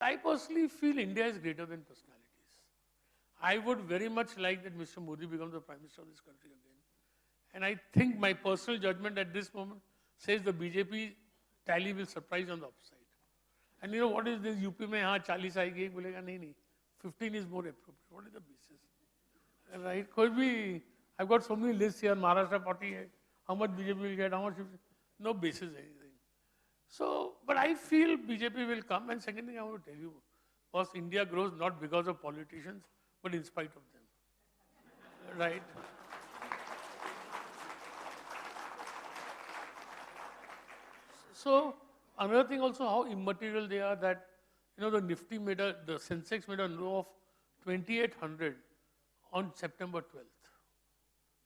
I personally feel India is greater than personalities. I would very much like that Mr. Modi becomes the Prime Minister of this country again. And I think my personal judgment at this moment says the BJP tally will surprise on the upside. And you know what is this UP mein हाँ 40 आएगी एक बोलेगा नहीं नहीं 15 is more appropriate. What is the basis? Right? कोई भी I've got so many lists here. Maharashtra 48. How much BJP will get? How much? No basis anything. So, but I feel BJP will come. And second thing I want to tell you was India grows not because of politicians, but in spite of them. Right? So another thing also how immaterial they are that the Nifty the Sensex made a low of 2,800 on September 12th,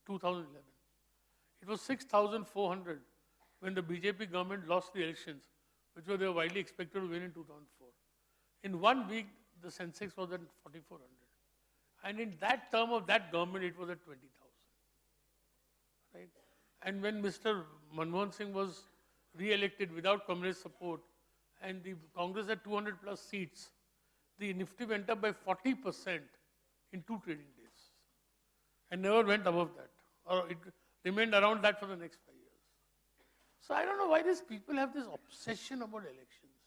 2011. It was 6,400 when the BJP government lost the elections, which they were widely expected to win in 2004. In 1 week, the Sensex was at 4,400. And in that term of that government, it was at 20,000. Right? And when Mr. Manmohan Singh was re-elected without communist support, and the Congress had 200 plus seats, the Nifty went up by 40% in 2 trading days, and never went above that, or it remained around that for the next 5 years. So I don't know why these people have this obsession about elections,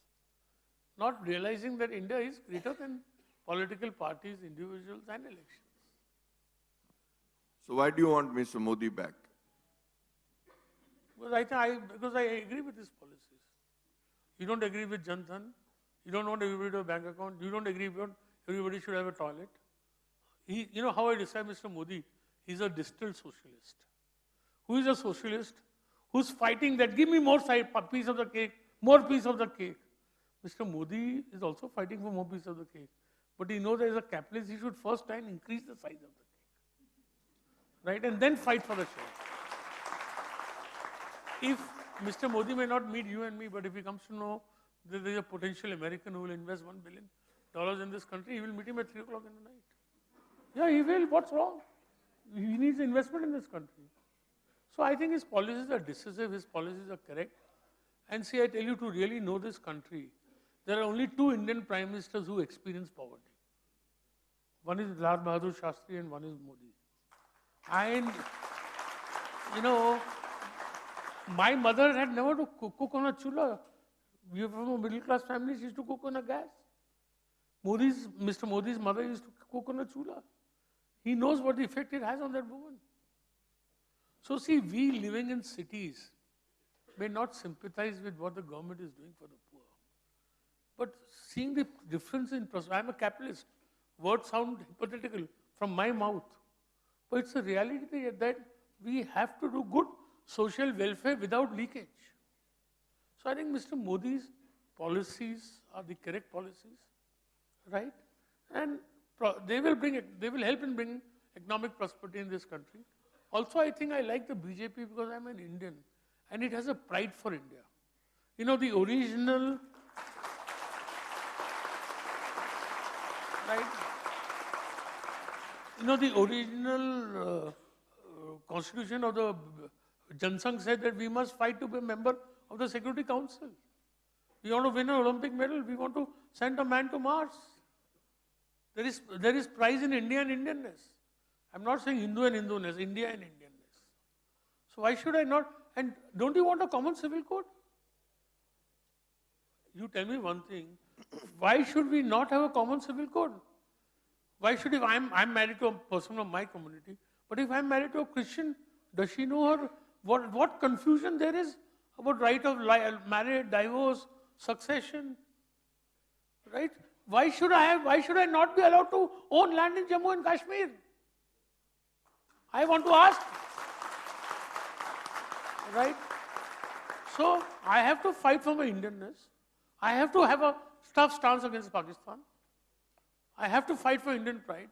not realizing that India is greater than political parties, individuals, and elections. So why do you want Mr. Modi back? Because I agree with his policies. You don't agree with Jan Dhan. You don't want everybody to have a bank account. You don't agree with everybody should have a toilet. You know how I describe Mr. Modi? He's a distilled socialist. Who is a socialist? Who's fighting that give me more piece of the cake, more piece of the cake. Mr. Modi is also fighting for more piece of the cake. But he knows that as a capitalist, he should first try and increase the size of the cake. Right? And then fight for the share. If Mr. Modi may not meet you and me, but if he comes to know that there is a potential American who will invest $1 billion in this country, he will meet him at 3 o'clock in the night. Yeah, he will. What's wrong? He needs investment in this country. So I think his policies are decisive, his policies are correct. And see, I tell you, to really know this country, there are only 2 Indian Prime Ministers who experience poverty. One is Lal Bahadur Shastri and one is Modi. And, my mother had never to cook on a chula. We were from a middle class family, she used to cook on a gas. Mr. Modi's mother used to cook on a chula. He knows what the effect it has on that woman. So see, we living in cities may not sympathize with what the government is doing for the poor. But seeing the difference in prosperity, I'm a capitalist. Words sound hypothetical from my mouth. But it's a reality that we have to do good social welfare without leakage. So I think Mr. Modi's policies are the correct policies, right? And they will help in bringing economic prosperity in this country. Also, I think I like the BJP because I'm an Indian and it has a pride for India. The original, right? The original constitution of the Jansangh said that we must fight to be a member of the Security Council. We want to win an Olympic medal. We want to send a man to Mars. There is pride in India and Indianness. I'm not saying Hindu and Hinduness, India and Indianness. So why should I not? And don't you want a common civil code? You tell me one thing. Why should we not have a common civil code? Why should, if I'm married to a person of my community, but if I'm married to a Christian, does she know her? What confusion there is about right of marriage, divorce, succession, right? Why should I not be allowed to own land in Jammu and Kashmir? I want to ask, right? So I have to fight for my Indianness. I have to have a tough stance against Pakistan. I have to fight for Indian pride.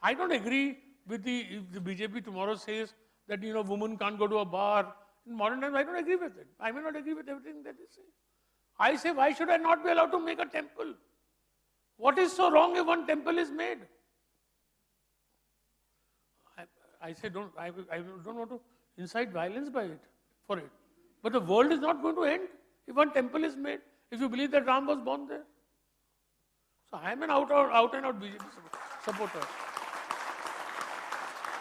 I don't agree with if the BJP tomorrow says that, women can't go to a bar. In modern times, I don't agree with it. I may not agree with everything that they say. I say, why should I not be allowed to make a temple? What is so wrong if one temple is made? I say, I don't want to incite violence for it. But the world is not going to end if one temple is made, if you believe that Ram was born there. So I am an out and out BJP supporter.